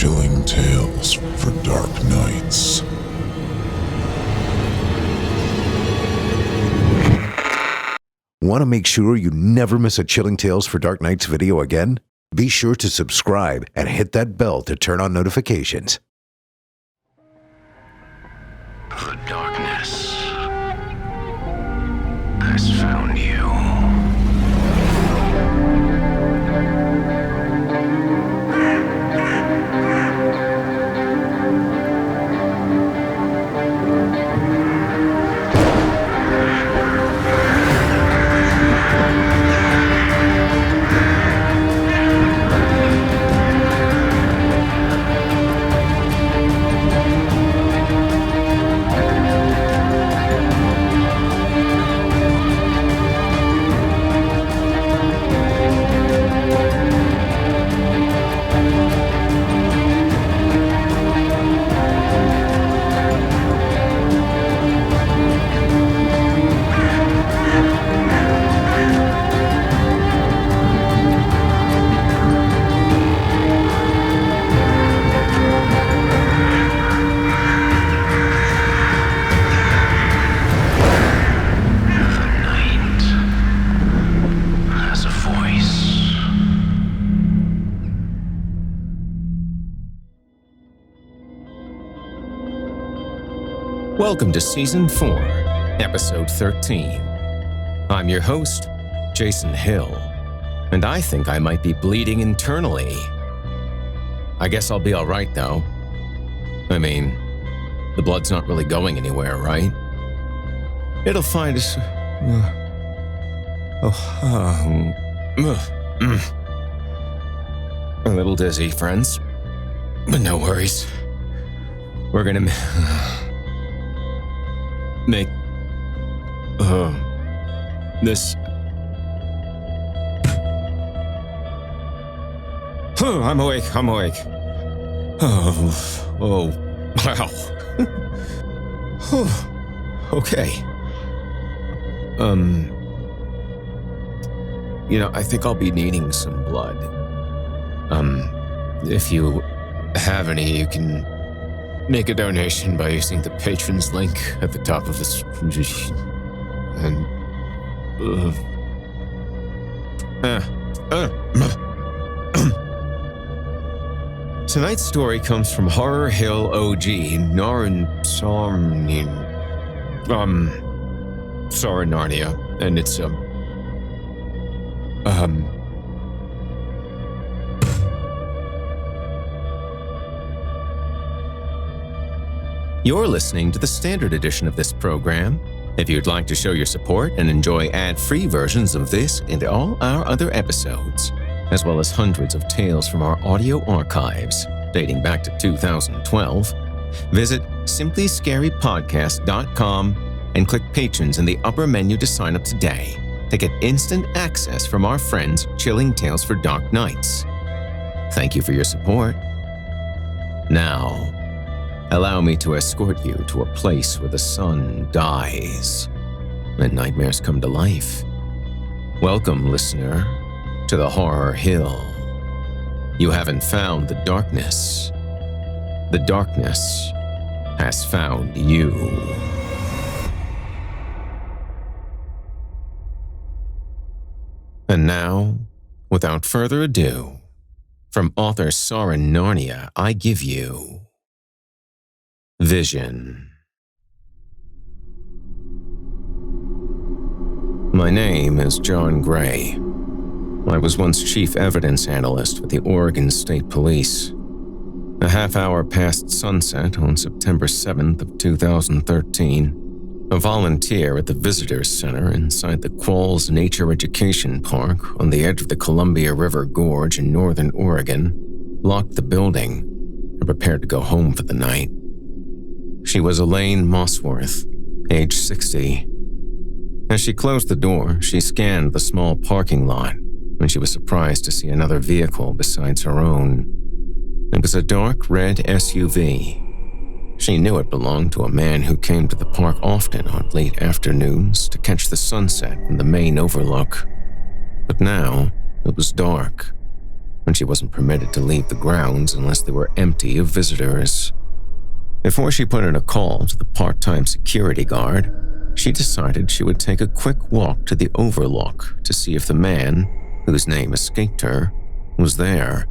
Chilling tales for dark nights. Want to make sure you never miss a Chilling Tales for Dark Nights video again? Be sure to subscribe and hit that bell to turn on notifications. The darkness has found you. Welcome to Season 4, Episode 13. I'm your host, Jason Hill, and I think I might be bleeding internally. I guess I'll be alright though. I mean, the blood's not really going anywhere, right? It'll find us... A little dizzy, friends. But no worries. We're gonna... make this I'm awake. Oh wow. Okay. I think I'll be needing some blood. If you have any, you can make a donation by using the patrons link at the top of this. And tonight's story comes from Horror Hill OG Soren Narnia, and it's You're listening to the standard edition of this program. If you'd like to show your support and enjoy ad-free versions of this and all our other episodes, as well as hundreds of tales from our audio archives dating back to 2012, visit simplyscarypodcast.com and click Patrons in the upper menu to sign up today to get instant access from our friends Chilling Tales for Dark Nights. Thank you for your support. Now, allow me to escort you to a place where the sun dies and nightmares come to life. Welcome, listener, to the Horror Hill. You haven't found the darkness. The darkness has found you. And now, without further ado, from author Soren Narnia, I give you Vision. My name is John Gray. I was once chief evidence analyst with the Oregon State Police. A half hour past sunset on September 7th of 2013, a volunteer at the Visitors Center inside the Qualls Nature Education Park on the edge of the Columbia River Gorge in northern Oregon locked the building and prepared to go home for the night. She was Elaine Mossworth, age 60. As she closed the door, she scanned the small parking lot when she was surprised to see another vehicle besides her own. It was a dark red SUV. She knew it belonged to a man who came to the park often on late afternoons to catch the sunset from the main overlook. But now, it was dark. and she wasn't permitted to leave the grounds unless they were empty of visitors. Before she put in a call to the part-time security guard, she decided she would take a quick walk to the overlook to see if the man, whose name escaped her, was there,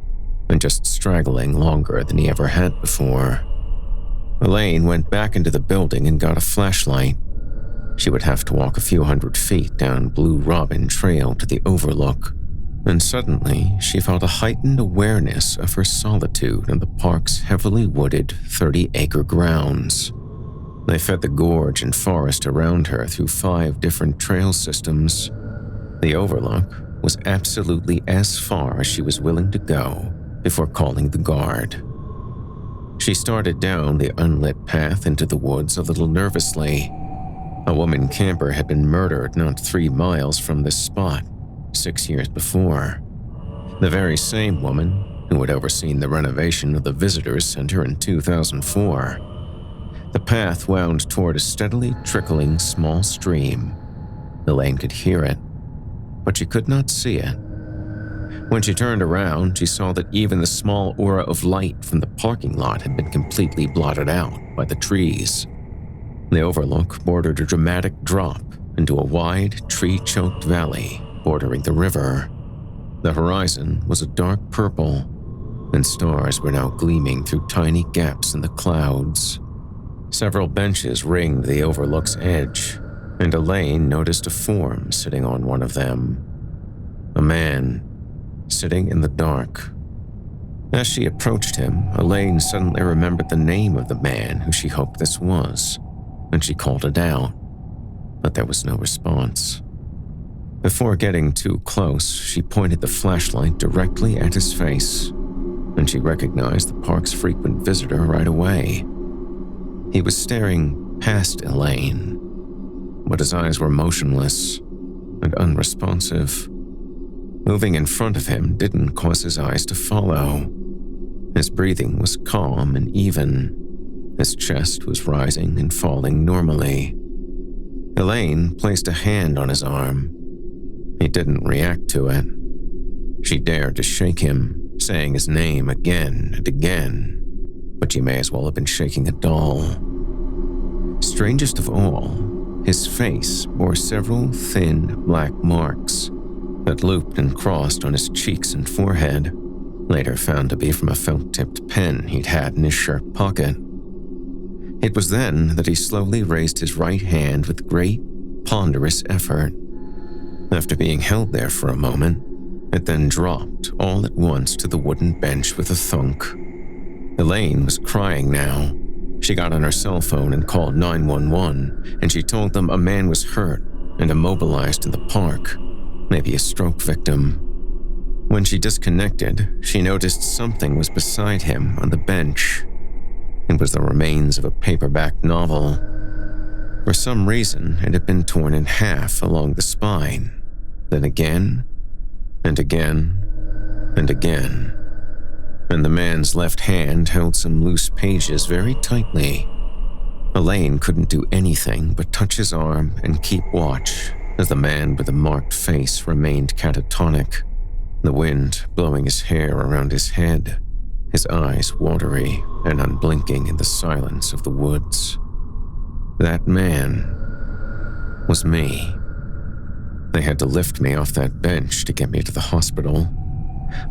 and just straggling longer than he ever had before. Elaine went back into the building and got a flashlight. She would have to walk a few hundred feet down Blue Robin Trail to the overlook, and suddenly she felt a heightened awareness of her solitude in the park's heavily wooded 30-acre grounds. They fed the gorge and forest around her through 5 different trail systems. The overlook was absolutely as far as she was willing to go before calling the guard. She started down the unlit path into the woods a little nervously. A woman camper had been murdered not 3 miles from this spot 6 years before. The very same woman who had overseen the renovation of the Visitors Center in 2004. The path wound toward a steadily trickling small stream. Elaine could hear it, but she could not see it. When she turned around, she saw that even the small aura of light from the parking lot had been completely blotted out by the trees. The overlook bordered a dramatic drop into a wide, tree-choked valley bordering the river. The horizon was a dark purple, and stars were now gleaming through tiny gaps in the clouds. Several benches ringed the overlook's edge, and Elaine noticed a form sitting on one of them. A man, sitting in the dark. As she approached him, Elaine suddenly remembered the name of the man who she hoped this was, and she called it out, but there was no response. Before getting too close, she pointed the flashlight directly at his face, and she recognized the park's frequent visitor right away. He was staring past Elaine, but his eyes were motionless and unresponsive. Moving in front of him didn't cause his eyes to follow. His breathing was calm and even. His chest was rising and falling normally. Elaine placed a hand on his arm. He didn't react to it. She dared to shake him, saying his name again and again, but she may as well have been shaking a doll. Strangest of all, his face bore several thin black marks that looped and crossed on his cheeks and forehead, later found to be from a felt-tipped pen he'd had in his shirt pocket. It was then that he slowly raised his right hand with great, ponderous effort. After being held there for a moment, it then dropped all at once to the wooden bench with a thunk. Elaine was crying now. She got on her cell phone and called 911, and she told them a man was hurt and immobilized in the park, maybe a stroke victim. When she disconnected, she noticed something was beside him on the bench. It was the remains of a paperback novel. For some reason, it had been torn in half along the spine, then again, and again, and again. And the man's left hand held some loose pages very tightly. Elaine couldn't do anything but touch his arm and keep watch as the man with the marked face remained catatonic, the wind blowing his hair around his head, his eyes watery and unblinking in the silence of the woods. That man was me. They had to lift me off that bench to get me to the hospital.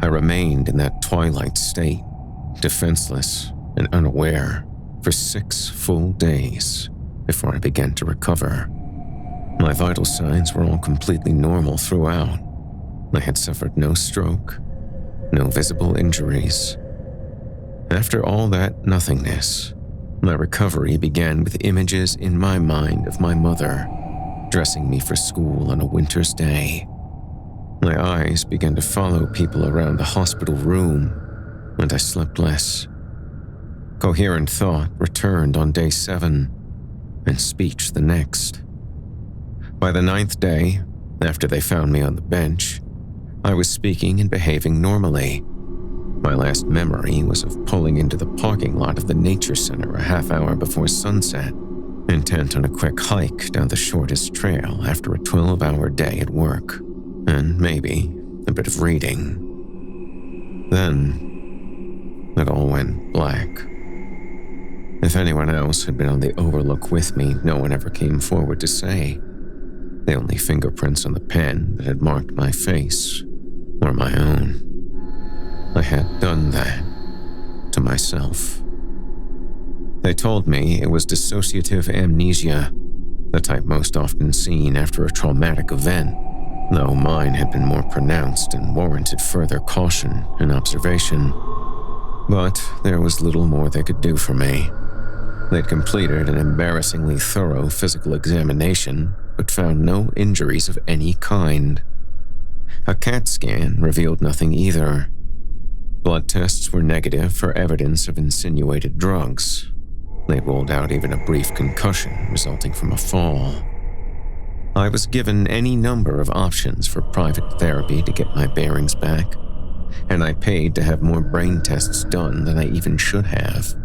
I remained in that twilight state, defenseless and unaware, for 6 full days before I began to recover. My vital signs were all completely normal throughout. I had suffered no stroke, no visible injuries. After all that nothingness, my recovery began with images in my mind of my mother dressing me for school on a winter's day. My eyes began to follow people around the hospital room, and I slept less. Coherent thought returned on day 7, and speech the next. By the 9th day, after they found me on the bench, I was speaking and behaving normally. My last memory was of pulling into the parking lot of the nature center a half hour before sunset, intent on a quick hike down the shortest trail after a 12-hour day at work, and maybe a bit of reading. Then, it all went black. If anyone else had been on the overlook with me, no one ever came forward to say. The only fingerprints on the pen that had marked my face were my own. I had done that to myself. They told me it was dissociative amnesia, the type most often seen after a traumatic event, though mine had been more pronounced and warranted further caution and observation. But there was little more they could do for me. They'd completed an embarrassingly thorough physical examination, but found no injuries of any kind. A CAT scan revealed nothing either. Blood tests were negative for evidence of insinuated drugs. They ruled out even a brief concussion resulting from a fall. I was given any number of options for private therapy to get my bearings back, and I paid to have more brain tests done than I even should have.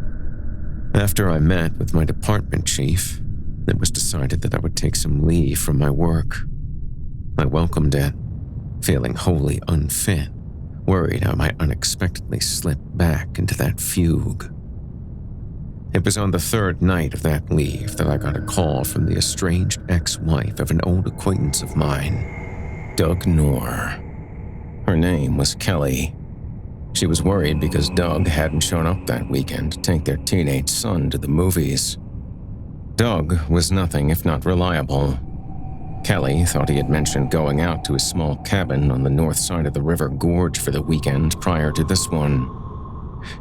After I met with my department chief, it was decided that I would take some leave from my work. I welcomed it, feeling wholly unfit, worried I might unexpectedly slip back into that fugue. It was on the third night of that leave that I got a call from the estranged ex-wife of an old acquaintance of mine, Doug Noor. Her name was Kelly. She was worried because Doug hadn't shown up that weekend to take their teenage son to the movies. Doug was nothing if not reliable. Kelly thought he had mentioned going out to his small cabin on the north side of the river gorge for the weekend prior to this one.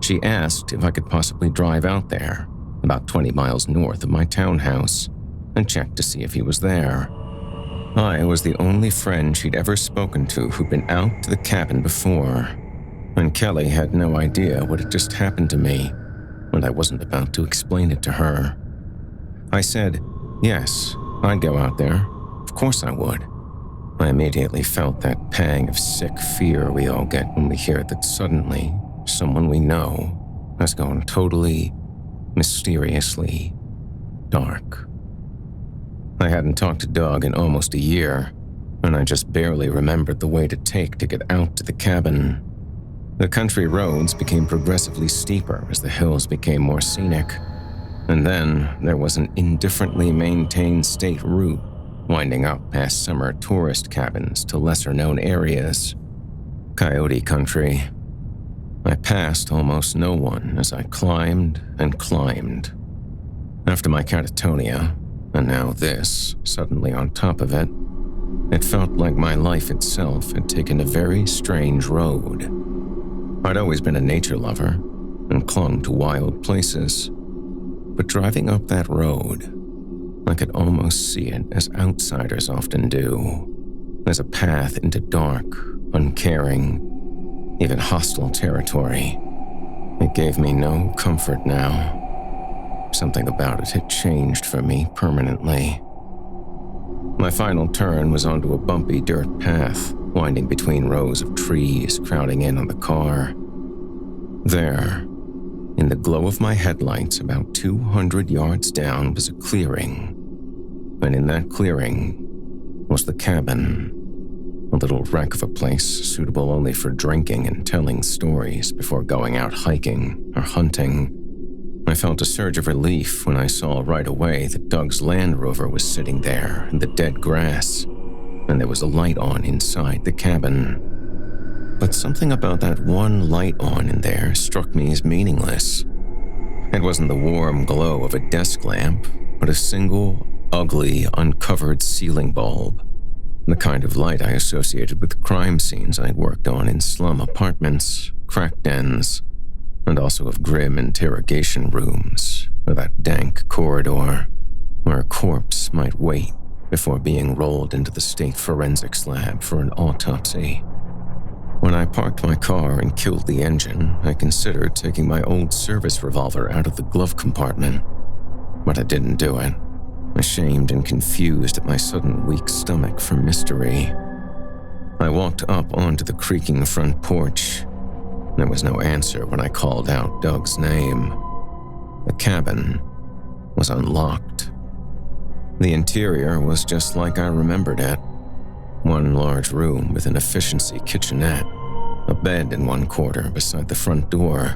She asked if I could possibly drive out there, about 20 miles north of my townhouse, and check to see if he was there. I was the only friend she'd ever spoken to who'd been out to the cabin before, and Kelly had no idea what had just happened to me, and I wasn't about to explain it to her. I said, yes, I'd go out there. Of course I would. I immediately felt that pang of sick fear we all get when we hear that suddenly someone we know has gone totally, mysteriously dark. I hadn't talked to Doug in almost a year, and I just barely remembered the way to take to get out to the cabin. The country roads became progressively steeper as the hills became more scenic, and then there was an indifferently maintained state route winding up past summer tourist cabins to lesser-known areas. Coyote country. I passed almost no one as I climbed and climbed. After my catatonia, and now this, suddenly on top of it, it felt like my life itself had taken a very strange road. I'd always been a nature lover and clung to wild places, but driving up that road, I could almost see it as outsiders often do, as a path into dark, uncaring, even hostile territory. It gave me no comfort now. Something about it had changed for me permanently. My final turn was onto a bumpy dirt path, winding between rows of trees crowding in on the car. There, in the glow of my headlights about 200 yards down, was a clearing. And in that clearing was the cabin, a little wreck of a place suitable only for drinking and telling stories before going out hiking or hunting. I felt a surge of relief when I saw right away that Doug's Land Rover was sitting there in the dead grass, and there was a light on inside the cabin. But something about that one light on in there struck me as meaningless. It wasn't the warm glow of a desk lamp, but a single, ugly, uncovered ceiling bulb, the kind of light I associated with crime scenes I'd worked on in slum apartments, crack dens, and also of grim interrogation rooms, or that dank corridor where a corpse might wait before being rolled into the state forensics lab for an autopsy. When I parked my car and killed the engine, I considered taking my old service revolver out of the glove compartment, but I didn't do it, ashamed and confused at my sudden weak stomach for mystery. I walked up onto the creaking front porch. There was no answer when I called out Doug's name. The cabin was unlocked. The interior was just like I remembered it. One large room with an efficiency kitchenette, A bed in one corner beside the front door,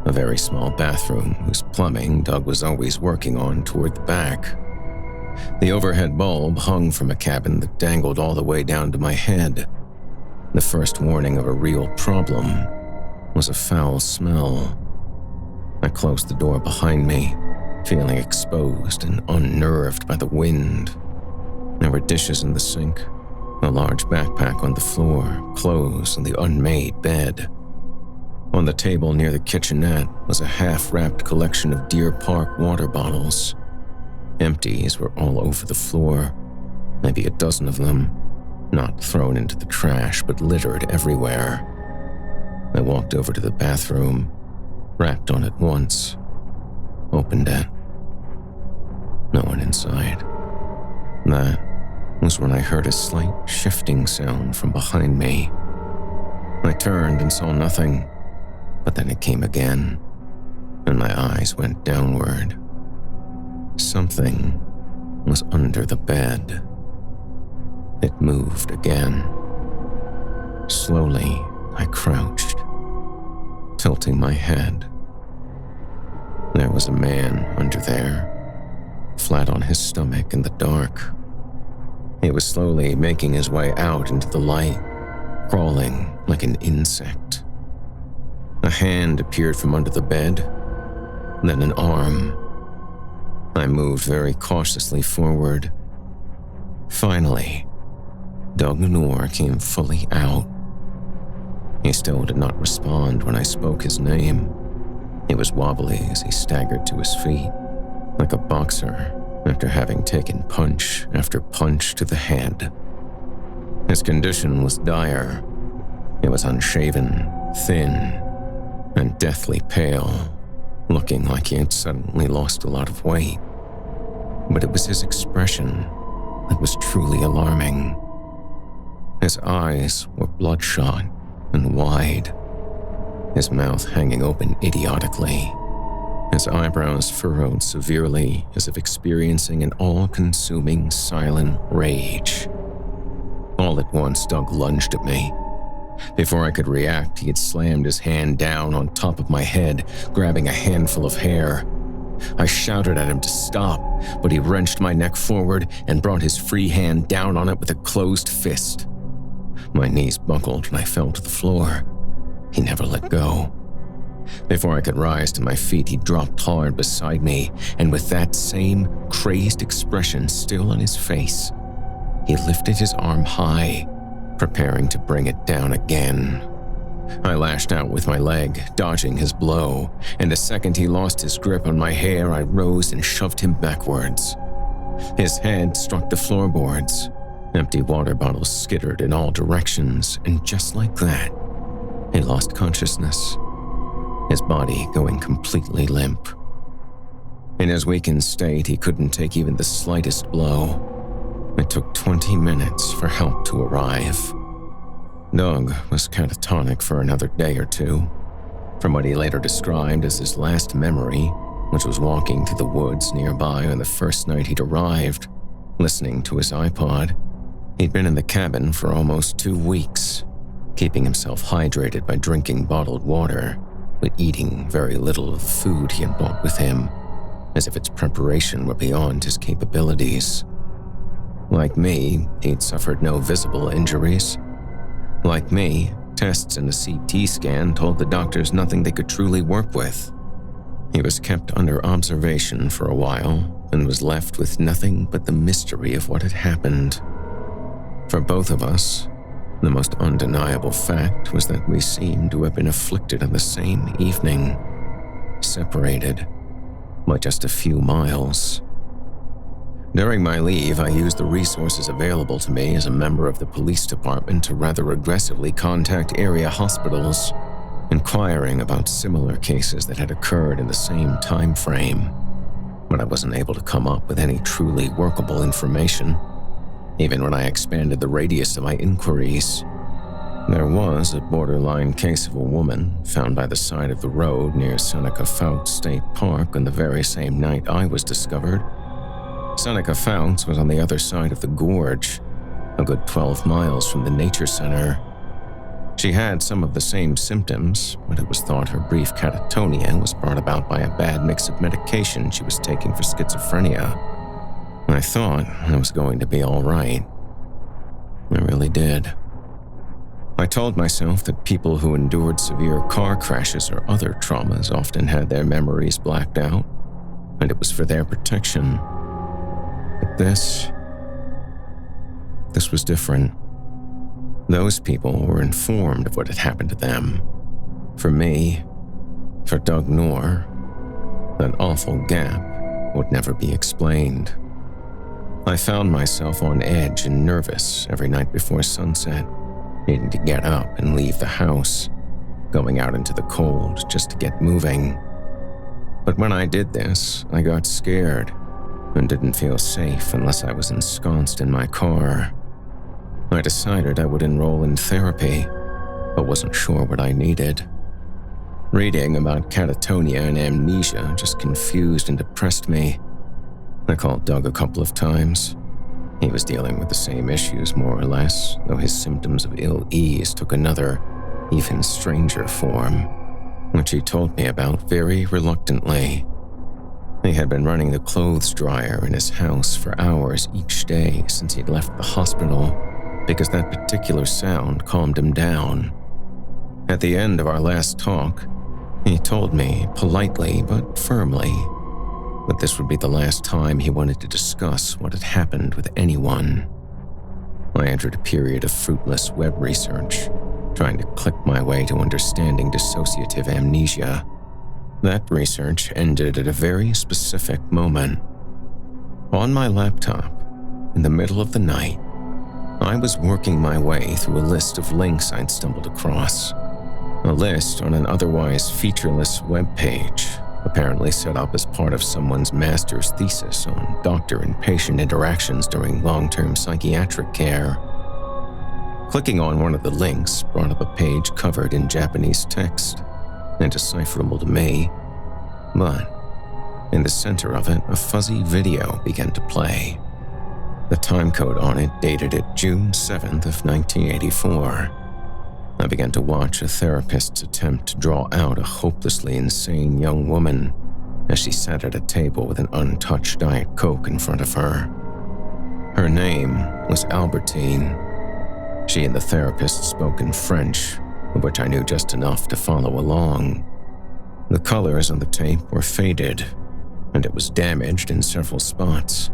a very small bathroom whose plumbing Doug was always working on toward the back. The overhead bulb hung from a cabin that dangled all the way down to my head. The first warning of a real problem was a foul smell. I closed the door behind me, feeling exposed and unnerved by the wind. There were dishes in the sink, a large backpack on the floor, clothes on the unmade bed. On the table near the kitchenette was a half-wrapped collection of Deer Park water bottles. Empties were all over the floor, maybe a dozen of them, not thrown into the trash but littered everywhere. I walked over to the bathroom, rapped on it once, opened it. No one inside. That was when I heard a slight shifting sound from behind me. I turned and saw nothing, but then it came again, and my eyes went downward. Something was under the bed. It moved again. Slowly, I crouched, tilting my head. There was a man under there, flat on his stomach in the dark. He was slowly making his way out into the light, crawling like an insect. A hand appeared from under the bed, then an arm. I moved very cautiously forward. Finally, Doug Noor came fully out. He still did not respond when I spoke his name. He was wobbly as he staggered to his feet, like a boxer after having taken punch after punch to the head. His condition was dire. He was unshaven, thin, and deathly pale, looking like he had suddenly lost a lot of weight. But it was his expression that was truly alarming. His eyes were bloodshot and wide, his mouth hanging open idiotically, his eyebrows furrowed severely as if experiencing an all-consuming silent rage. All at once, Doug lunged at me. Before I could react, he had slammed his hand down on top of my head, grabbing a handful of hair. I shouted at him to stop, but he wrenched my neck forward and brought his free hand down on it with a closed fist. My knees buckled and I fell to the floor. He never let go. Before I could rise to my feet, he dropped hard beside me, and with that same crazed expression still on his face, he lifted his arm high, preparing to bring it down again. I lashed out with my leg, dodging his blow, and the second he lost his grip on my hair, I rose and shoved him backwards. His head struck the floorboards. Empty water bottles skittered in all directions, and just like that, he lost consciousness, his body going completely limp. In his weakened state, he couldn't take even the slightest blow. It took 20 minutes for help to arrive. Doug was catatonic for another day or two. From what he later described as his last memory, which was walking through the woods nearby on the first night he'd arrived, listening to his iPod. He'd been in the cabin for almost 2 weeks, keeping himself hydrated by drinking bottled water, but eating very little of the food he had brought with him, as if its preparation were beyond his capabilities. Like me, he'd suffered no visible injuries. Like me, tests and a CT scan told the doctors nothing they could truly work with. He was kept under observation for a while and was left with nothing but the mystery of what had happened. For both of us, the most undeniable fact was that we seemed to have been afflicted on the same evening, separated by just a few miles. During my leave, I used the resources available to me as a member of the police department to rather aggressively contact area hospitals, inquiring about similar cases that had occurred in the same time frame. But I wasn't able to come up with any truly workable information, even when I expanded the radius of my inquiries. There was a borderline case of a woman found by the side of the road near Seneca Fouts State Park on the very same night I was discovered. Seneca Fouts was on the other side of the gorge, a good 12 miles from the nature center. She had some of the same symptoms, but it was thought her brief catatonia was brought about by a bad mix of medication she was taking for schizophrenia. I thought I was going to be all right. I really did. I told myself that people who endured severe car crashes or other traumas often had their memories blacked out, and it was for their protection. But this was different. Those people were informed of what had happened to them. For me, for Doug Noor, that awful gap would never be explained. I found myself on edge and nervous every night before sunset, needing to get up and leave the house, going out into the cold just to get moving. But when I did this, I got scared and didn't feel safe unless I was ensconced in my car. I decided I would enroll in therapy, but wasn't sure what I needed. Reading about catatonia and amnesia just confused and depressed me. I called Doug a couple of times. He was dealing with the same issues more or less, though his symptoms of ill ease took another, even stranger form, which he told me about very reluctantly. He had been running the clothes dryer in his house for hours each day since he'd left the hospital, because that particular sound calmed him down. At the end of our last talk, he told me, politely but firmly, that this would be the last time he wanted to discuss what had happened with anyone. I entered a period of fruitless web research, trying to click my way to understanding dissociative amnesia. That research ended at a very specific moment. On my laptop, in the middle of the night, I was working my way through a list of links I'd stumbled across. A list on an otherwise featureless web page, apparently set up as part of someone's master's thesis on doctor and patient interactions during long-term psychiatric care. Clicking on one of the links brought up a page covered in Japanese text, indecipherable to me, but in the center of it, a fuzzy video began to play. The timecode on it dated it June 7th of 1984. I began to watch a therapist's attempt to draw out a hopelessly insane young woman as she sat at a table with an untouched Diet Coke in front of her. Her name was Albertine. She and the therapist spoke in French, of which I knew just enough to follow along. The colors on the tape were faded, and it was damaged in several spots.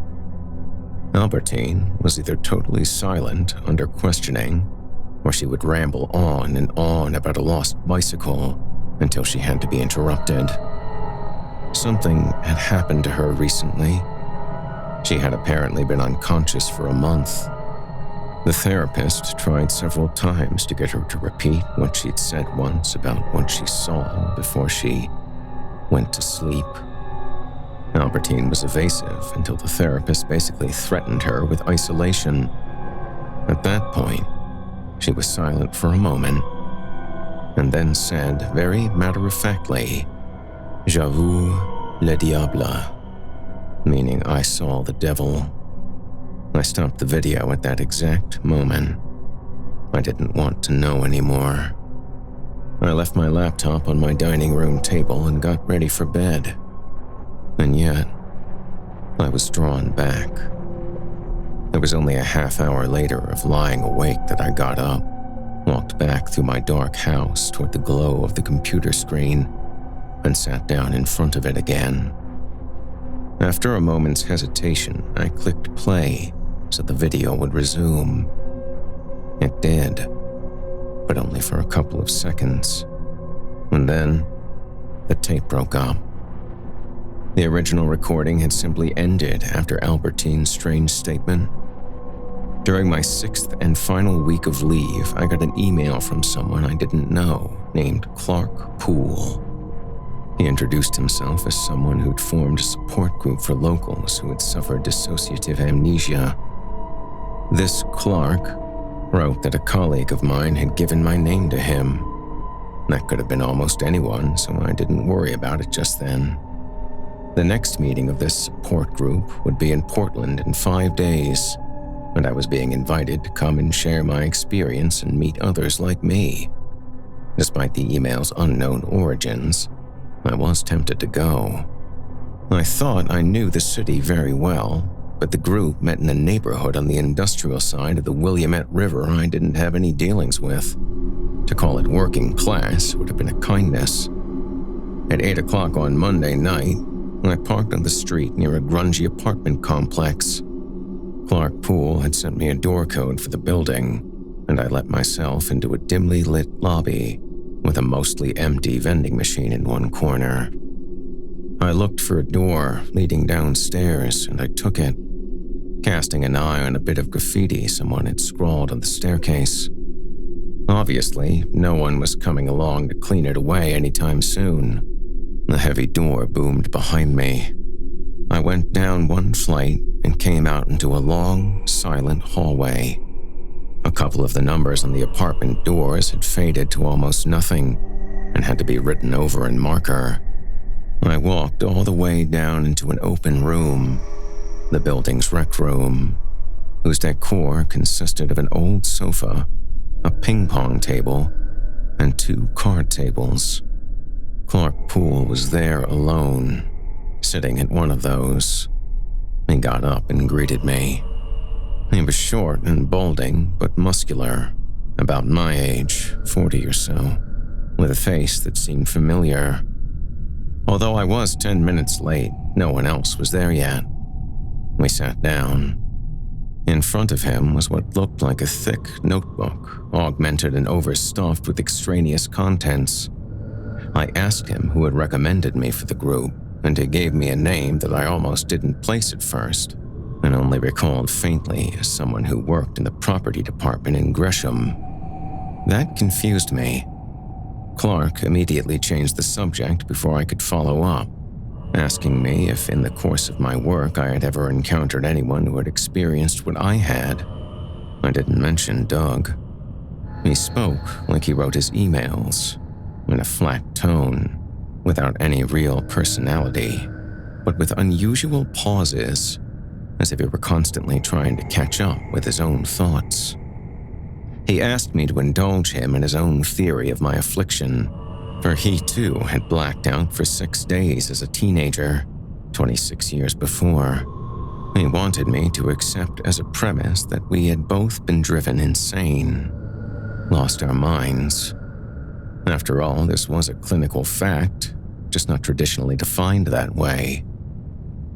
Albertine was either totally silent under questioning, or she would ramble on and on about a lost bicycle until she had to be interrupted. Something had happened to her recently. She had apparently been unconscious for a month. The therapist tried several times to get her to repeat what she'd said once about what she saw before she went to sleep. Albertine was evasive until the therapist basically threatened her with isolation. At that point, she was silent for a moment, and then said very matter-of-factly, "J'avoue le diable," meaning I saw the devil. I stopped the video at that exact moment. I didn't want to know anymore. I left my laptop on my dining room table and got ready for bed. And yet, I was drawn back. It was only a half hour later of lying awake that I got up, walked back through my dark house toward the glow of the computer screen, and sat down in front of it again. After a moment's hesitation, I clicked play so the video would resume. It did, but only for a couple of seconds. And then, the tape broke up. The original recording had simply ended after Albertine's strange statement. During my 6th and final week of leave, I got an email from someone I didn't know named Clark Poole. He introduced himself as someone who'd formed a support group for locals who had suffered dissociative amnesia. This Clark wrote that a colleague of mine had given my name to him. That could have been almost anyone, so I didn't worry about it just then. The next meeting of this support group would be in Portland in 5 days, and I was being invited to come and share my experience and meet others like me. Despite the email's unknown origins, I was tempted to go. I thought I knew the city very well, but the group met in a neighborhood on the industrial side of the Willamette River I didn't have any dealings with. To call it working class would have been a kindness. At 8 o'clock on Monday night, I parked on the street near a grungy apartment complex. Clark Poole had sent me a door code for the building, and I let myself into a dimly lit lobby with a mostly empty vending machine in one corner. I looked for a door leading downstairs, and I took it, casting an eye on a bit of graffiti someone had scrawled on the staircase. Obviously, no one was coming along to clean it away anytime soon. The heavy door boomed behind me. I went down one flight and came out into a long, silent hallway. A couple of the numbers on the apartment doors had faded to almost nothing and had to be written over in marker. I walked all the way down into an open room, the building's rec room, whose decor consisted of an old sofa, a ping-pong table, and 2 card tables. Clark Poole was there alone, sitting at one of those. He got up and greeted me. He was short and balding, but muscular, about my age, 40 or so, with a face that seemed familiar. Although I was 10 minutes late, no one else was there yet. We sat down. In front of him was what looked like a thick notebook, augmented and overstuffed with extraneous contents. I asked him who had recommended me for the group, and he gave me a name that I almost didn't place at first, and only recalled faintly as someone who worked in the property department in Gresham. That confused me. Clark immediately changed the subject before I could follow up, asking me if in the course of my work I had ever encountered anyone who had experienced what I had. I didn't mention Doug. He spoke like he wrote his emails, in a flat tone, without any real personality, but with unusual pauses, as if he were constantly trying to catch up with his own thoughts. He asked me to indulge him in his own theory of my affliction, for he too had blacked out for 6 days as a teenager, 26 years before. He wanted me to accept as a premise that we had both been driven insane, lost our minds. After all, this was a clinical fact, just not traditionally defined that way.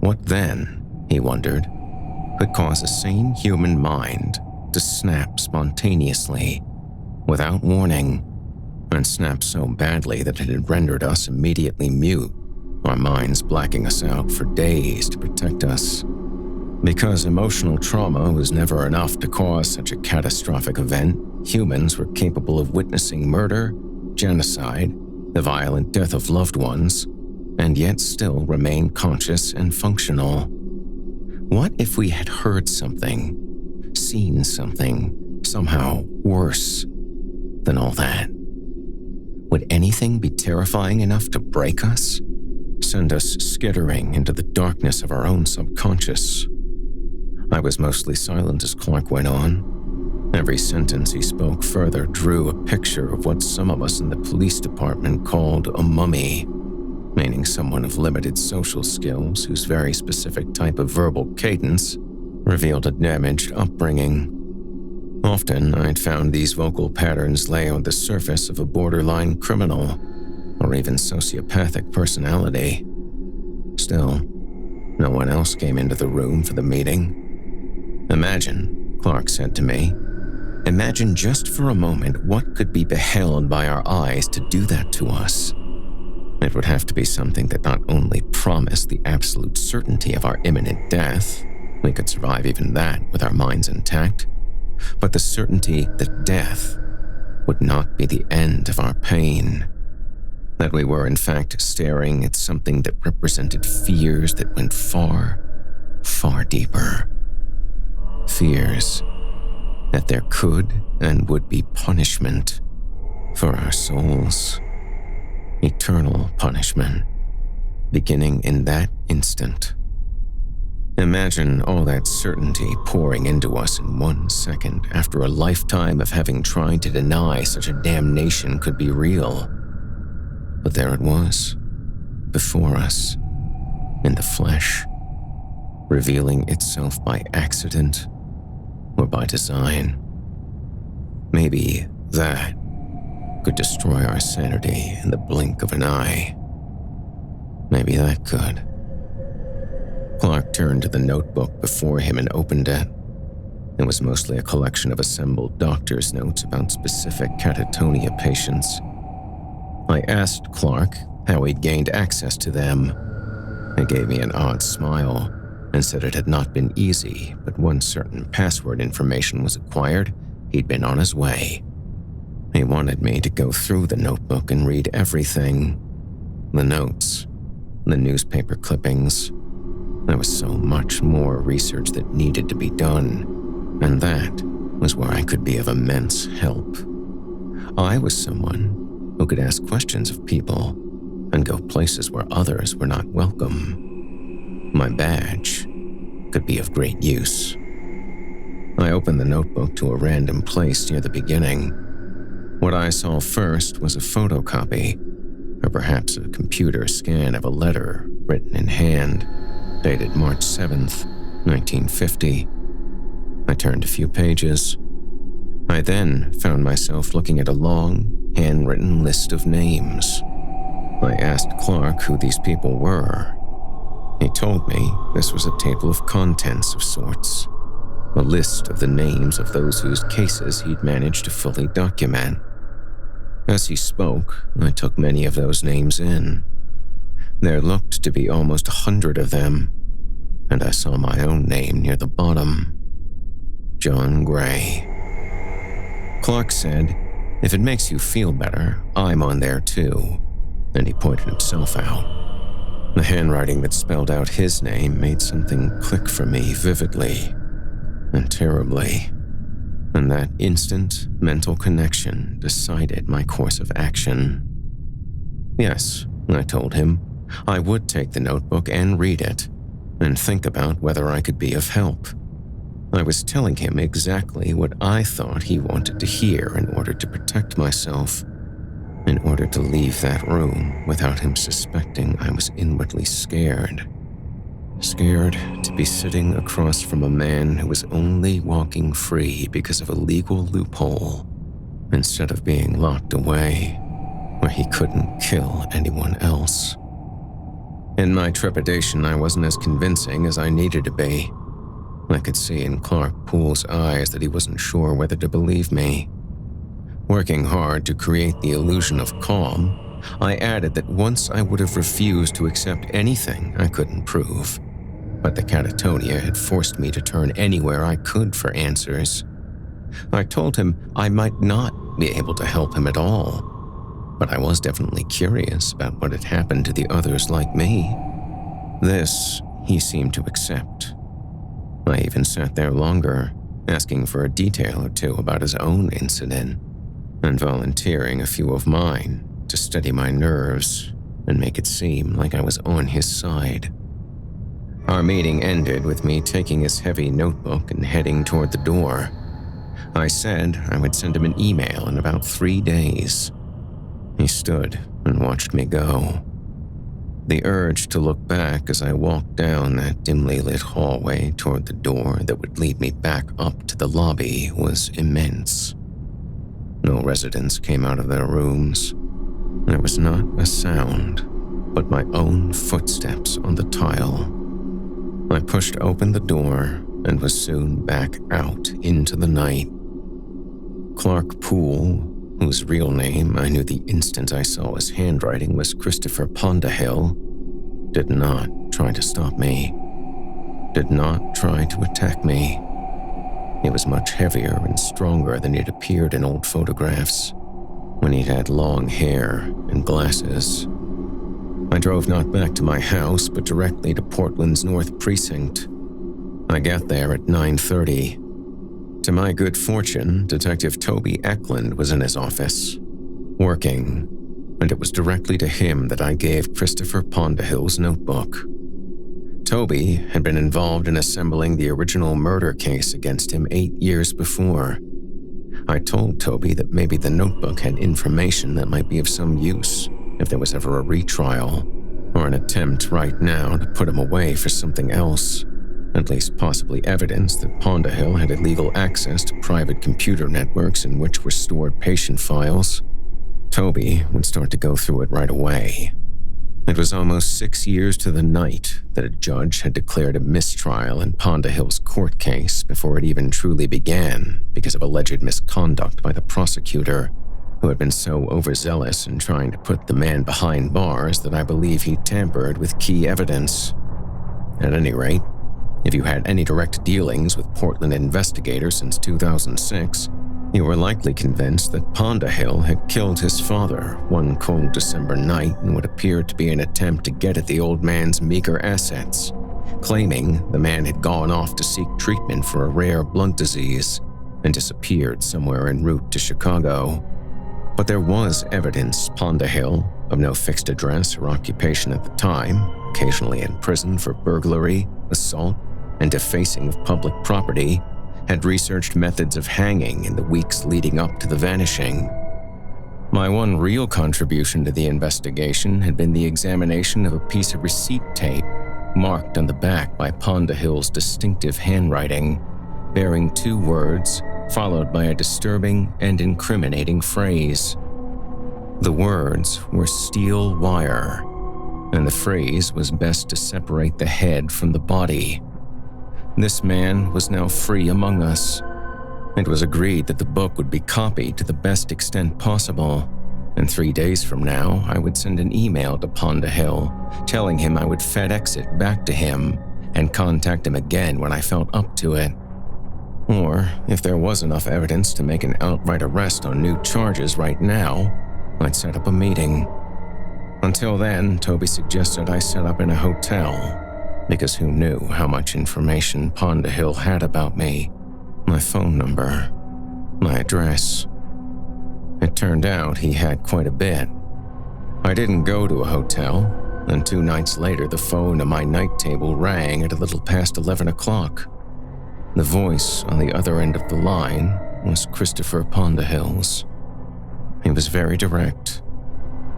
What then, he wondered, could cause a sane human mind to snap spontaneously, without warning, and snap so badly that it had rendered us immediately mute, our minds blacking us out for days to protect us. Because emotional trauma was never enough to cause such a catastrophic event, humans were capable of witnessing murder, genocide, the violent death of loved ones, and yet still remain conscious and functional. What if we had heard something, seen something, somehow worse than all that? Would anything be terrifying enough to break us, send us skittering into the darkness of our own subconscious? I was mostly silent as Clark went on. Every sentence he spoke further drew a picture of what some of us in the police department called a mummy, meaning someone of limited social skills whose very specific type of verbal cadence revealed a damaged upbringing. Often, I'd found these vocal patterns lay on the surface of a borderline criminal or even sociopathic personality. Still, no one else came into the room for the meeting. Imagine, Clark said to me, imagine just for a moment what could be beheld by our eyes to do that to us. It would have to be something that not only promised the absolute certainty of our imminent death, we could survive even that with our minds intact, but the certainty that death would not be the end of our pain. That we were in fact staring at something that represented fears that went far, far deeper. Fears that there could and would be punishment for our souls. Eternal punishment, beginning in that instant. Imagine all that certainty pouring into us in 1 second after a lifetime of having tried to deny such a damnation could be real. But there it was, before us, in the flesh, revealing itself by accident or by design. Maybe that could destroy our sanity in the blink of an eye. Maybe that could. Clark turned to the notebook before him and opened it. It was mostly a collection of assembled doctor's notes about specific catatonia patients. I asked Clark how he'd gained access to them. He gave me an odd smile and said it had not been easy, but once certain password information was acquired, he'd been on his way. He wanted me to go through the notebook and read everything. The notes, the newspaper clippings. There was so much more research that needed to be done, and that was where I could be of immense help. I was someone who could ask questions of people and go places where others were not welcome. My badge could be of great use. I opened the notebook to a random place near the beginning. What I saw first was a photocopy, or perhaps a computer scan of a letter written in hand, dated March 7th, 1950. I turned a few pages. I then found myself looking at a long, handwritten list of names. I asked Clark who these people were. He told me this was a table of contents of sorts, a list of the names of those whose cases he'd managed to fully document. As he spoke, I took many of those names in. There looked to be almost 100 of them, and I saw my own name near the bottom. John Gray. Clark said, "If it makes you feel better, I'm on there too," and he pointed himself out. The handwriting that spelled out his name made something click for me vividly and terribly, and that instant mental connection decided my course of action. Yes, I told him, I would take the notebook and read it, and think about whether I could be of help. I was telling him exactly what I thought he wanted to hear in order to protect myself, in order to leave that room without him suspecting I was inwardly scared. Scared to be sitting across from a man who was only walking free because of a legal loophole, instead of being locked away where he couldn't kill anyone else. In my trepidation, I wasn't as convincing as I needed to be. I could see in Clark Poole's eyes that he wasn't sure whether to believe me. Working hard to create the illusion of calm, I added that once I would have refused to accept anything I couldn't prove, but the catatonia had forced me to turn anywhere I could for answers. I told him I might not be able to help him at all, but I was definitely curious about what had happened to the others like me. This he seemed to accept. I even sat there longer, asking for a detail or two about his own incident, and volunteering a few of mine to steady my nerves and make it seem like I was on his side. Our meeting ended with me taking his heavy notebook and heading toward the door. I said I would send him an email in about 3 days. He stood and watched me go. The urge to look back as I walked down that dimly lit hallway toward the door that would lead me back up to the lobby was immense. No residents came out of their rooms. There was not a sound, but my own footsteps on the tile. I pushed open the door and was soon back out into the night. Clark Poole, whose real name I knew the instant I saw his handwriting was Christopher Pondahill, did not try to stop me, did not try to attack me. He was much heavier and stronger than he'd appeared in old photographs, when he'd had long hair and glasses. I drove not back to my house, but directly to Portland's North Precinct. I got there at 9:30. To my good fortune, Detective Toby Eklund was in his office, working, and it was directly to him that I gave Christopher Pondahill's notebook. Toby had been involved in assembling the original murder case against him 8 years before. I told Toby that maybe the notebook had information that might be of some use if there was ever a retrial, or an attempt right now to put him away for something else, at least possibly evidence that Pondahill had illegal access to private computer networks in which were stored patient files. Toby would start to go through it right away. It was almost 6 years to the night that a judge had declared a mistrial in Pondahill's court case before it even truly began because of alleged misconduct by the prosecutor, who had been so overzealous in trying to put the man behind bars that I believe he tampered with key evidence. At any rate, if you had any direct dealings with Portland investigators since 2006, you were likely convinced that Pondahill had killed his father one cold December night in what appeared to be an attempt to get at the old man's meager assets, claiming the man had gone off to seek treatment for a rare blood disease and disappeared somewhere en route to Chicago. But there was evidence Pondahill, of no fixed address or occupation at the time, occasionally in prison for burglary, assault, and defacing of public property, had researched methods of hanging in the weeks leading up to the vanishing. My one real contribution to the investigation had been the examination of a piece of receipt tape marked on the back by Pondahill's distinctive handwriting, bearing 2 words followed by a disturbing and incriminating phrase. The words were steel wire, and the phrase was best to separate the head from the body. This man was now free among us. It was agreed that the book would be copied to the best extent possible, and 3 days from now I would send an email to Pondahill telling him I would FedEx it back to him and contact him again when I felt up to it. Or, if there was enough evidence to make an outright arrest on new charges right now, I'd set up a meeting. Until then, Toby suggested I set up in a hotel, because who knew how much information Pondahill had about me, my phone number, my address. It turned out he had quite a bit. I didn't go to a hotel, and 2 nights later the phone on my night table rang at a little past 11 o'clock. The voice on the other end of the line was Christopher Pondahill's. He was very direct.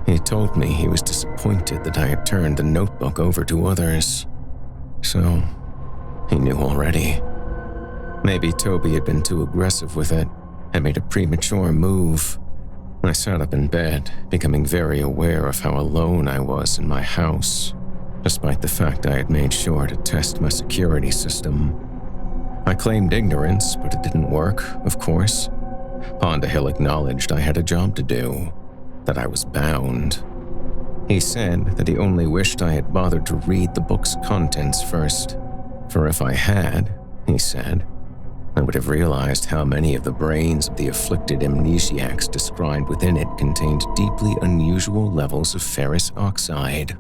He told me he was disappointed that I had turned the notebook over to others. So, he knew already. Maybe Toby had been too aggressive with it and made a premature move. I sat up in bed, becoming very aware of how alone I was in my house, despite the fact I had made sure to test my security system. I claimed ignorance, but it didn't work, of course. Pondahill acknowledged I had a job to do, that I was bound. He said that he only wished I had bothered to read the book's contents first, for if I had, he said, I would have realized how many of the brains of the afflicted amnesiacs described within it contained deeply unusual levels of ferrous oxide,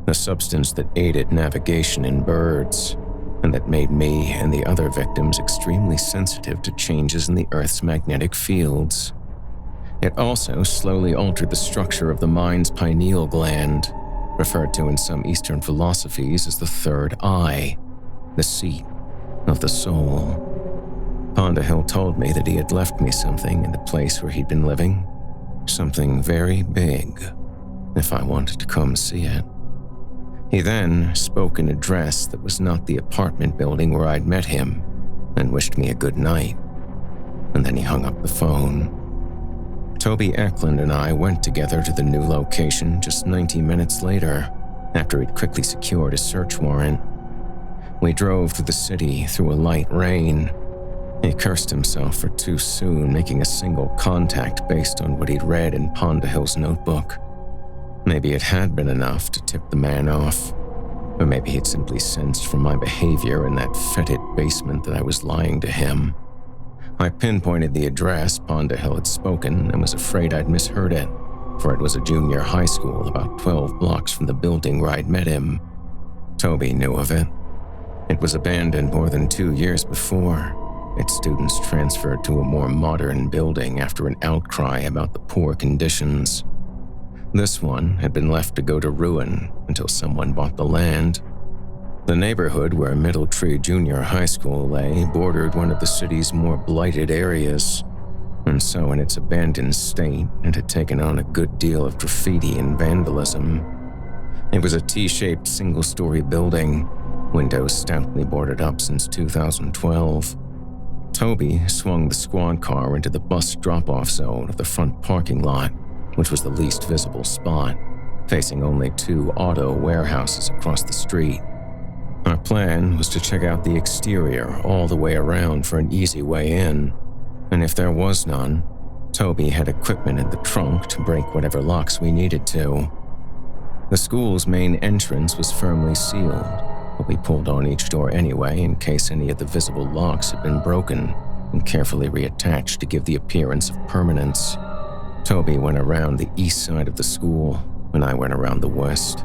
a substance that aided navigation in birds, and that made me and the other victims extremely sensitive to changes in the Earth's magnetic fields. It also slowly altered the structure of the mind's pineal gland, referred to in some Eastern philosophies as the third eye, the seat of the soul. Pondahill told me that he had left me something in the place where he'd been living, something very big, if I wanted to come see it. He then spoke an address that was not the apartment building where I'd met him, and wished me a good night, and then he hung up the phone. Toby Eklund and I went together to the new location just 90 minutes later, after he'd quickly secured a search warrant. We drove through the city through a light rain. He cursed himself for too soon making a single contact based on what he'd read in Pondahill's notebook. Maybe it had been enough to tip the man off, or maybe he'd simply sensed from my behavior in that fetid basement that I was lying to him. I pinpointed the address Pondahill had spoken and was afraid I'd misheard it, for it was a junior high school about 12 blocks from the building where I'd met him. Toby knew of it. It was abandoned more than 2 years before. Its students transferred to a more modern building after an outcry about the poor conditions. This one had been left to go to ruin until someone bought the land. The neighborhood where Middle Tree Junior High School lay bordered one of the city's more blighted areas, and so in its abandoned state, it had taken on a good deal of graffiti and vandalism. It was a T-shaped single-story building, windows stoutly boarded up since 2012. Toby swung the squad car into the bus drop-off zone of the front parking lot, which was the least visible spot, facing only 2 auto warehouses across the street. Our plan was to check out the exterior all the way around for an easy way in, and if there was none, Toby had equipment in the trunk to break whatever locks we needed to. The school's main entrance was firmly sealed, but we pulled on each door anyway in case any of the visible locks had been broken and carefully reattached to give the appearance of permanence. Toby went around the east side of the school, and I went around the west,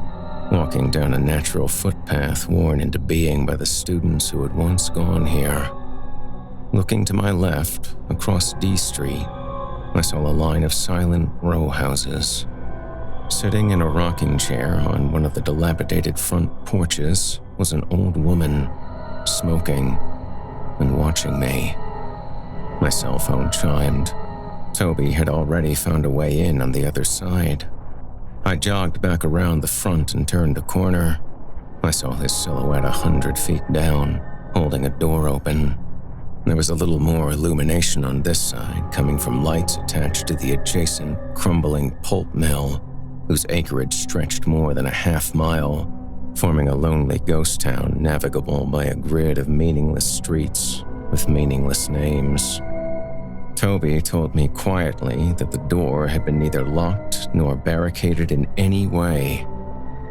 walking down a natural footpath worn into being by the students who had once gone here. Looking to my left, across D Street, I saw a line of silent row houses. Sitting in a rocking chair on one of the dilapidated front porches was an old woman, smoking and watching me. My cell phone chimed. Toby had already found a way in on the other side. I jogged back around the front and turned a corner. I saw his silhouette 100 feet down, holding a door open. There was a little more illumination on this side, coming from lights attached to the adjacent, crumbling pulp mill, whose acreage stretched more than a half-mile, forming a lonely ghost town navigable by a grid of meaningless streets with meaningless names. Toby told me quietly that the door had been neither locked nor barricaded in any way.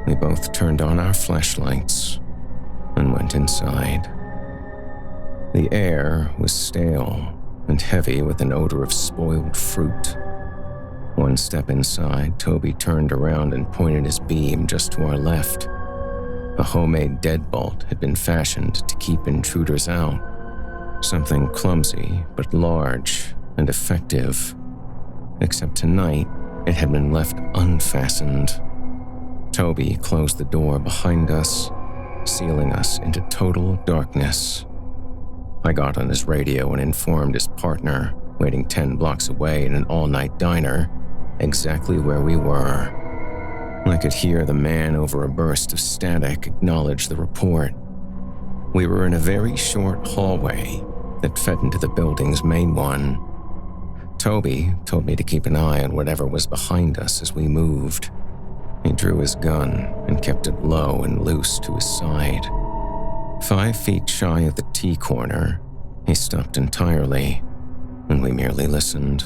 We both turned on our flashlights and went inside. The air was stale and heavy with an odor of spoiled fruit. One step inside, Toby turned around and pointed his beam just to our left. A homemade deadbolt had been fashioned to keep intruders out. Something clumsy but large and effective. Except tonight, it had been left unfastened. Toby closed the door behind us, sealing us into total darkness. I got on his radio and informed his partner, waiting 10 blocks away in an all-night diner, exactly where we were. I could hear the man over a burst of static acknowledge the report. We were in a very short hallway that fed into the building's main one. Toby told me to keep an eye on whatever was behind us as we moved. He drew his gun and kept it low and loose to his side. 5 feet shy of the T-corner, he stopped entirely, and we merely listened.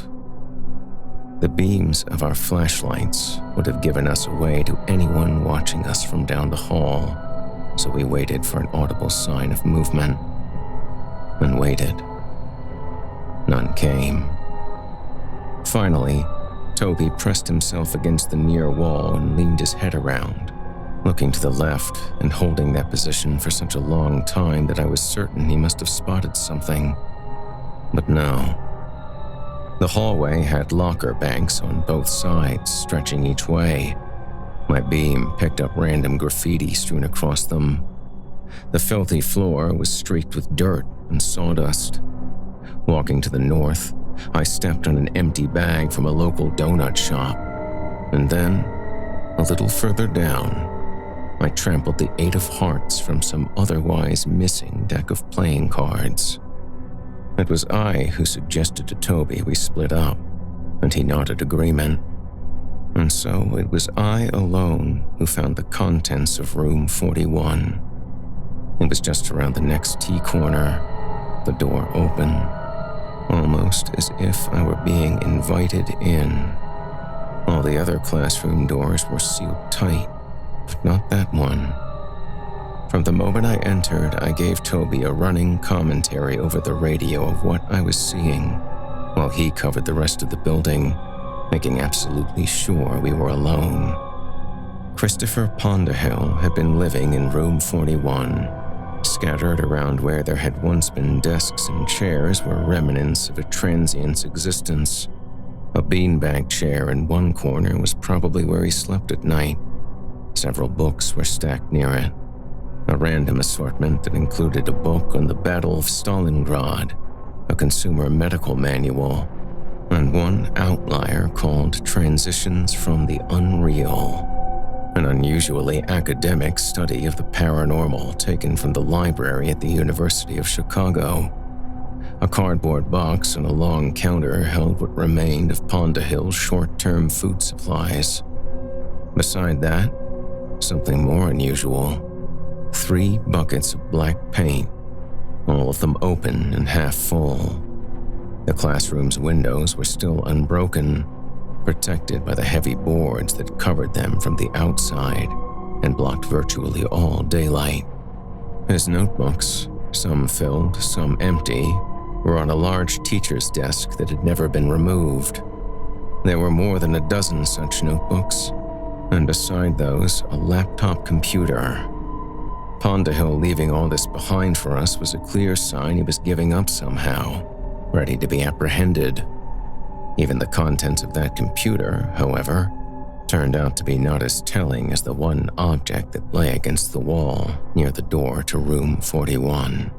The beams of our flashlights would have given us away to anyone watching us from down the hall, so we waited for an audible sign of movement, and waited. None came. Finally, Toby pressed himself against the near wall and leaned his head around, looking to the left and holding that position for such a long time that I was certain he must have spotted something. But no. The hallway had locker banks on both sides, stretching each way. My beam picked up random graffiti strewn across them. The filthy floor was streaked with dirt and sawdust. Walking to the north, I stepped on an empty bag from a local donut shop. And then, a little further down, I trampled the 8 of hearts from some otherwise missing deck of playing cards. It was I who suggested to Toby we split up, and he nodded agreement. And so it was I alone who found the contents of room 41. It was just around the next T-corner, the door open, almost as if I were being invited in. All the other classroom doors were sealed tight, but not that one. From the moment I entered, I gave Toby a running commentary over the radio of what I was seeing, while he covered the rest of the building, making absolutely sure we were alone. Christopher Ponderhill had been living in room 41. Scattered around where there had once been desks and chairs were remnants of a transient's existence. A beanbag chair in one corner was probably where he slept at night. Several books were stacked near it. A random assortment that included a book on the Battle of Stalingrad, a consumer medical manual, and one outlier called Transitions from the Unreal, an unusually academic study of the paranormal taken from the library at the University of Chicago. A cardboard box on a long counter held what remained of Pondahill's short-term food supplies. Beside that, something more unusual. 3 buckets of black paint, all of them open and half full. The classroom's windows were still unbroken, protected by the heavy boards that covered them from the outside and blocked virtually all daylight. His notebooks, some filled, some empty, were on a large teacher's desk that had never been removed. There were more than a dozen such notebooks, and beside those, a laptop computer. Pondahill leaving all this behind for us was a clear sign he was giving up somehow, ready to be apprehended. Even the contents of that computer, however, turned out to be not as telling as the one object that lay against the wall near the door to room 41.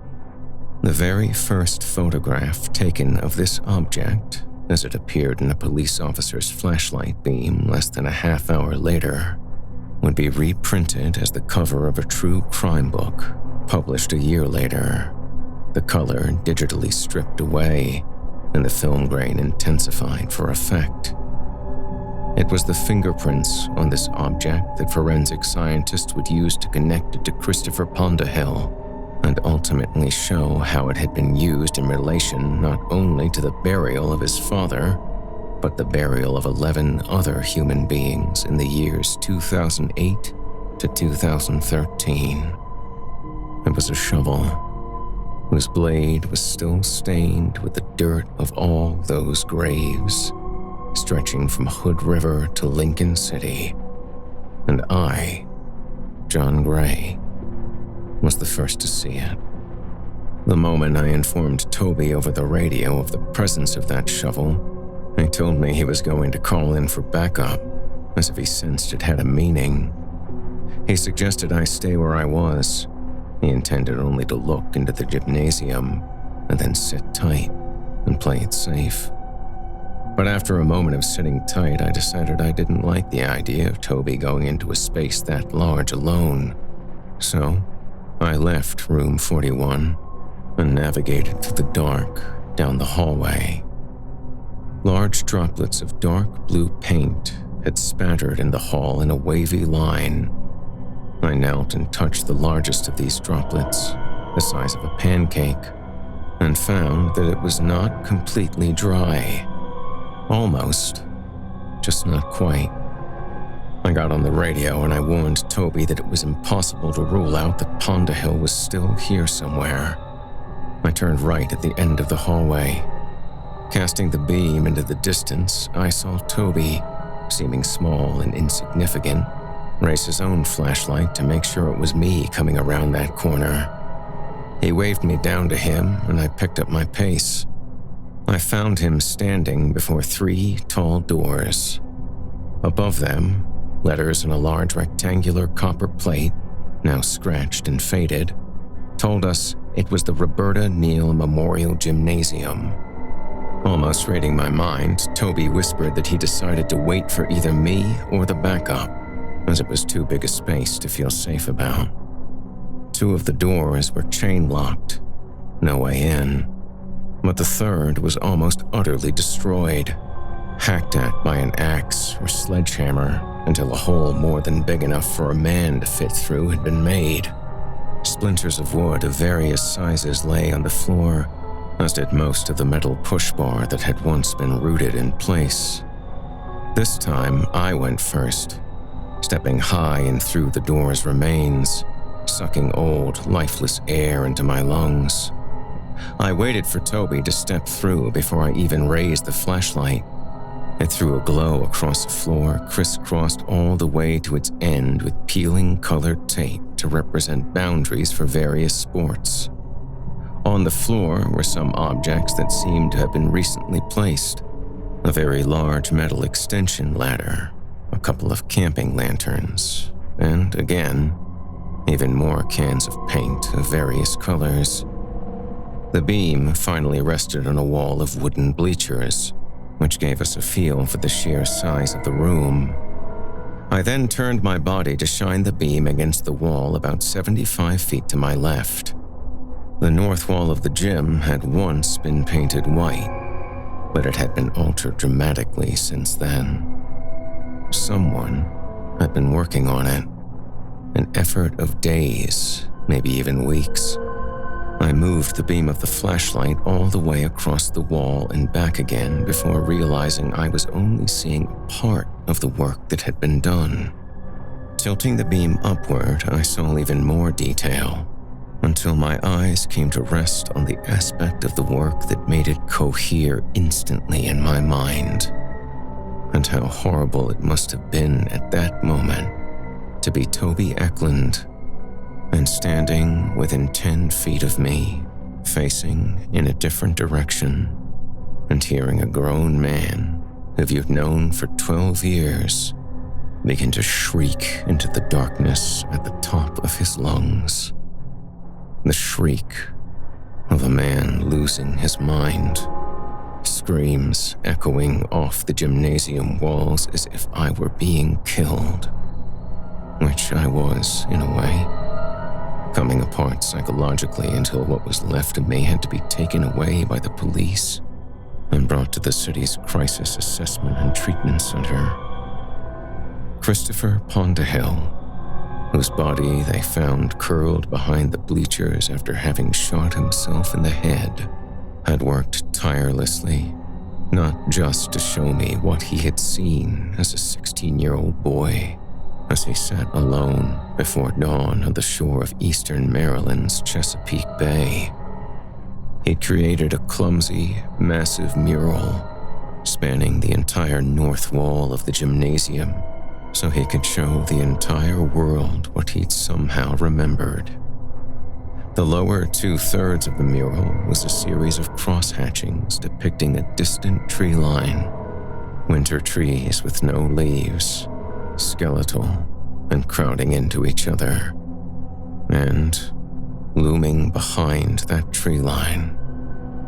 The very first photograph taken of this object, as it appeared in a police officer's flashlight beam less than a half hour later, would be reprinted as the cover of a true crime book, published a year later, the color digitally stripped away and the film grain intensified for effect. It was the fingerprints on this object that forensic scientists would use to connect it to Christopher Pondahill and ultimately show how it had been used in relation not only to the burial of his father, but the burial of 11 other human beings in the years 2008 to 2013. It was a shovel, whose blade was still stained with the dirt of all those graves, stretching from Hood River to Lincoln City. And I, John Gray, was the first to see it. The moment I informed Toby over the radio of the presence of that shovel, he told me he was going to call in for backup, as if he sensed it had a meaning. He suggested I stay where I was. He intended only to look into the gymnasium and then sit tight and play it safe. But after a moment of sitting tight, I decided I didn't like the idea of Toby going into a space that large alone. So I left room 41 and navigated through the dark down the hallway. Large droplets of dark blue paint had spattered in the hall in a wavy line. I knelt and touched the largest of these droplets, the size of a pancake, and found that it was not completely dry. Almost, just not quite. I got on the radio and I warned Toby that it was impossible to rule out that Pondahill was still here somewhere. I turned right at the end of the hallway. Casting the beam into the distance, I saw Toby, seeming small and insignificant, raise his own flashlight to make sure it was me coming around that corner. He waved me down to him and I picked up my pace. I found him standing before 3 tall doors. Above them, letters on a large rectangular copper plate, now scratched and faded, told us it was the Roberta Neal Memorial Gymnasium. Almost reading my mind, Toby whispered that he decided to wait for either me or the backup, as it was too big a space to feel safe about. 2 of the doors were chain-locked, no way in, but the third was almost utterly destroyed, hacked at by an axe or sledgehammer until a hole more than big enough for a man to fit through had been made. Splinters of wood of various sizes lay on the floor, as did most of the metal push bar that had once been rooted in place. This time, I went first, stepping high and through the door's remains, sucking old, lifeless air into my lungs. I waited for Toby to step through before I even raised the flashlight. It threw a glow across the floor, crisscrossed all the way to its end with peeling colored tape to represent boundaries for various sports. On the floor were some objects that seemed to have been recently placed. A very large metal extension ladder, a couple of camping lanterns, and again, even more cans of paint of various colors. The beam finally rested on a wall of wooden bleachers, which gave us a feel for the sheer size of the room. I then turned my body to shine the beam against the wall about 75 feet to my left. The north wall of the gym had once been painted white, but it had been altered dramatically since then. Someone had been working on it, an effort of days, maybe even weeks. I moved the beam of the flashlight all the way across the wall and back again before realizing I was only seeing a part of the work that had been done. Tilting the beam upward, I saw even more detail, until my eyes came to rest on the aspect of the work that made it cohere instantly in my mind. And how horrible it must have been at that moment to be Toby Eklund and standing within 10 feet of me, facing in a different direction, and hearing a grown man who you'd known for 12 years begin to shriek into the darkness at the top of his lungs. The shriek of a man losing his mind, screams echoing off the gymnasium walls as if I were being killed, which I was in a way. Coming apart psychologically until what was left of me had to be taken away by the police and brought to the city's Crisis Assessment and Treatment Center. Christopher Pondahill, whose body they found curled behind the bleachers after having shot himself in the head, had worked tirelessly, not just to show me what he had seen as a 16-year-old boy, as he sat alone before dawn on the shore of eastern Maryland's Chesapeake Bay. He'd created a clumsy, massive mural spanning the entire north wall of the gymnasium so he could show the entire world what he'd somehow remembered. The lower 2/3 of the mural was a series of cross-hatchings depicting a distant tree line, winter trees with no leaves, skeletal and crowding into each other. And looming behind that tree line,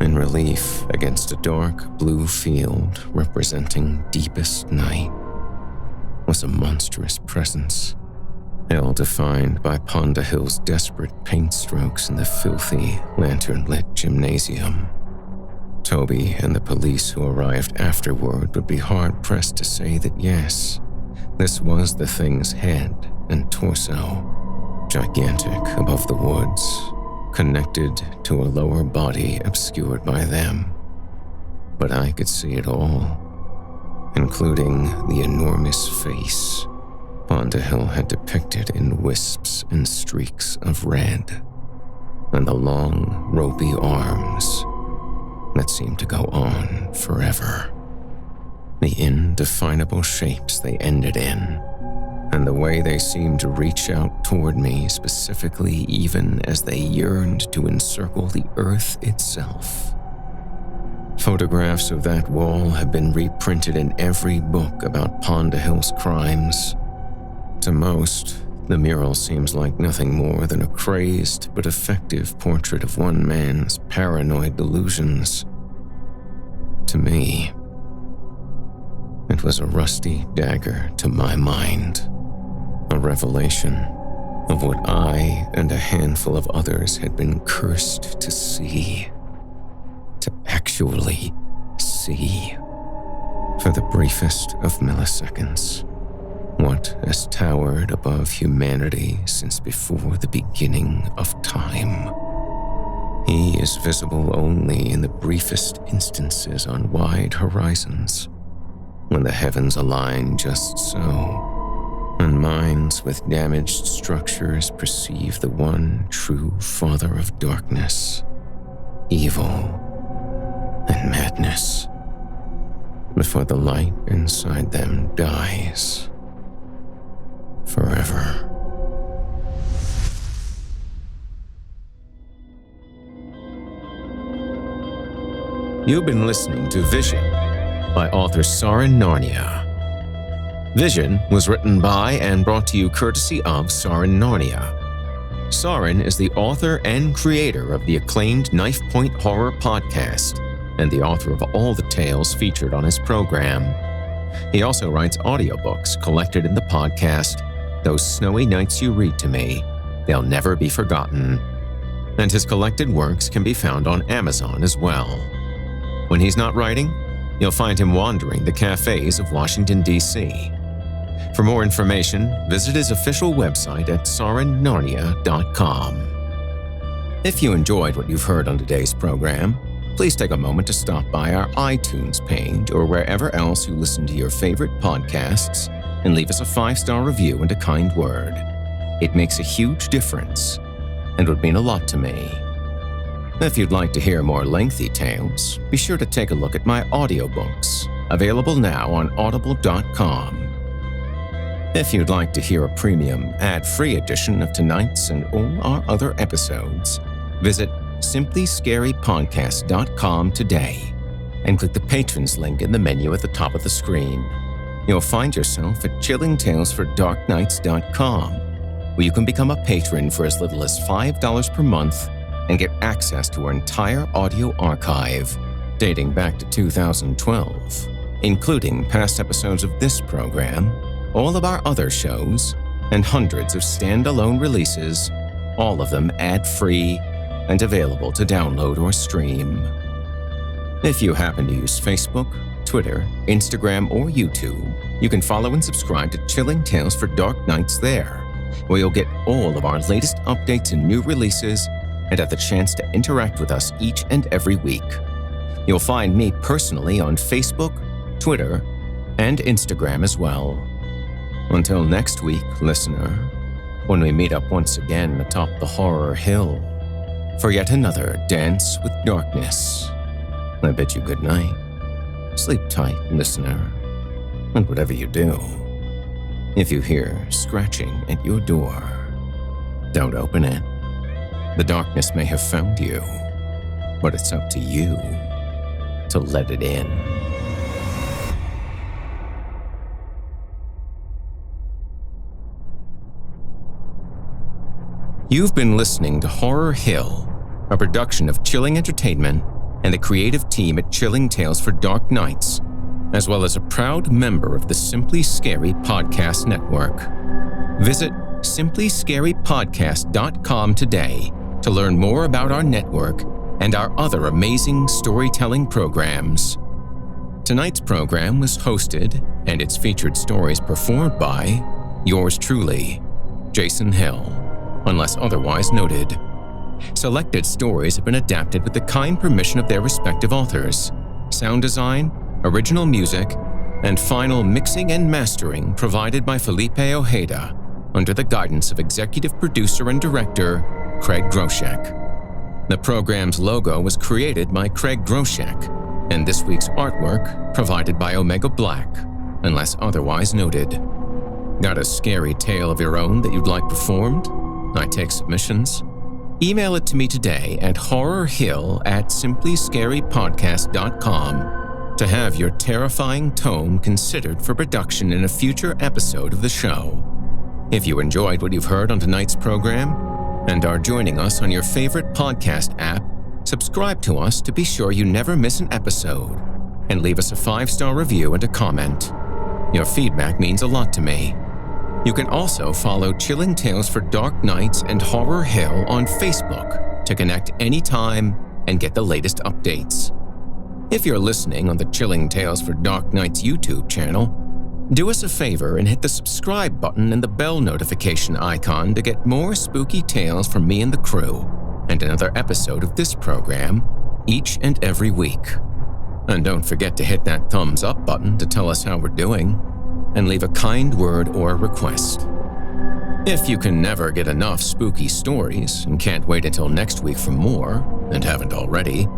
in relief against a dark blue field representing deepest night, was a monstrous presence, ill-defined by Pondahill's desperate paint strokes in the filthy, lantern-lit gymnasium. Toby and the police who arrived afterward would be hard-pressed to say that yes, this was the thing's head and torso, gigantic above the woods, connected to a lower body obscured by them. But I could see it all, including the enormous face Pondahill had depicted in wisps and streaks of red, and the long, ropey arms that seemed to go on forever. The indefinable shapes they ended in, and the way they seemed to reach out toward me specifically even as they yearned to encircle the earth itself. Photographs of that wall have been reprinted in every book about Pondahill's crimes. To most, the mural seems like nothing more than a crazed but effective portrait of one man's paranoid delusions. To me, it was a rusty dagger to my mind, a revelation of what I and a handful of others had been cursed to see, to actually see, for the briefest of milliseconds, what has towered above humanity since before the beginning of time. He is visible only in the briefest instances on wide horizons, when the heavens align just so, and minds with damaged structures perceive the one true father of darkness, evil, and madness, before the light inside them dies forever. You've been listening to Vision by author Soren Narnia. Vision was written by and brought to you courtesy of Soren Narnia. Soren is the author and creator of the acclaimed Knife Point Horror podcast and the author of all the tales featured on his program. He also writes audiobooks collected in the podcast, Those Snowy Nights You Read to Me, They'll Never Be Forgotten. And his collected works can be found on Amazon as well. When he's not writing, you'll find him wandering the cafes of Washington, D.C. For more information, visit his official website at SorenNarnia.com. If you enjoyed what you've heard on today's program, please take a moment to stop by our iTunes page or wherever else you listen to your favorite podcasts and leave us a 5-star review and a kind word. It makes a huge difference and would mean a lot to me. If you'd like to hear more lengthy tales, be sure to take a look at my audiobooks, available now on audible.com. If you'd like to hear a premium, ad-free edition of tonight's and all our other episodes, visit simplyscarypodcast.com today and click the Patrons link in the menu at the top of the screen. You'll find yourself at chillingtalesfordarknights.com, where you can become a patron for as little as $5 per month and get access to our entire audio archive dating back to 2012, including past episodes of this program, all of our other shows, and hundreds of standalone releases, all of them ad-free and available to download or stream. If you happen to use Facebook, Twitter, Instagram, or YouTube, you can follow and subscribe to Chilling Tales for Dark Nights there, where you'll get all of our latest updates and new releases and have the chance to interact with us each and every week. You'll find me personally on Facebook, Twitter, and Instagram as well. Until next week, listener, when we meet up once again atop the horror hill for yet another dance with darkness, I bid you good night. Sleep tight, listener, and whatever you do, if you hear scratching at your door, don't open it. The darkness may have found you, but it's up to you to let it in. You've been listening to Horror Hill, a production of Chilling Entertainment and the creative team at Chilling Tales for Dark Nights, as well as a proud member of the Simply Scary Podcast Network. Visit simplyscarypodcast.com today to learn more about our network and our other amazing storytelling programs. Tonight's program was hosted and its featured stories performed by yours truly, Jason Hill, unless otherwise noted. Selected stories have been adapted with the kind permission of their respective authors. Sound design, original music, and final mixing and mastering provided by Felipe Ojeda under the guidance of executive producer and director Craig Groshek. The program's logo was created by Craig Groshek, and this week's artwork provided by Omega Black, unless otherwise noted. Got a scary tale of your own that you'd like performed? I take submissions. Email it to me today at horrorhill@simplyscarypodcast.com to have your terrifying tome considered for production in a future episode of the show. If you enjoyed what you've heard on tonight's program and are joining us on your favorite podcast app, subscribe to us to be sure you never miss an episode, and leave us a 5-star review and a comment. Your feedback means a lot to me. You can also follow Chilling Tales for Dark Nights and Horror Hill on Facebook to connect anytime and get the latest updates. If you're listening on the Chilling Tales for Dark Nights YouTube channel, do us a favor and hit the subscribe button and the bell notification icon to get more spooky tales from me and the crew, and another episode of this program each and every week. And don't forget to hit that thumbs up button to tell us how we're doing, and leave a kind word or request. If you can never get enough spooky stories and can't wait until next week for more, and haven't already,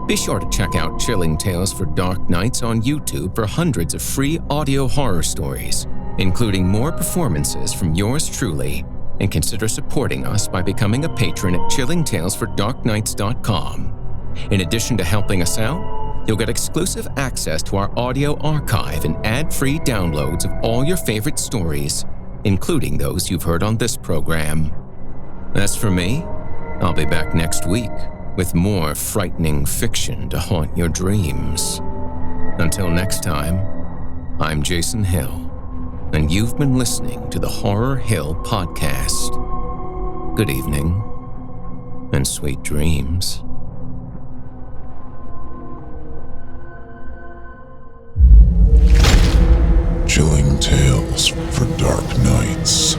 be sure to check out Chilling Tales for Dark Nights on YouTube for hundreds of free audio horror stories, including more performances from yours truly, and consider supporting us by becoming a patron at chillingtalesfordarknights.com. In addition to helping us out, you'll get exclusive access to our audio archive and ad-free downloads of all your favorite stories, including those you've heard on this program. As for me, I'll be back next week with more frightening fiction to haunt your dreams. Until next time, I'm Jason Hill, and you've been listening to the Horror Hill Podcast. Good evening, and sweet dreams. Chilling tales for dark nights.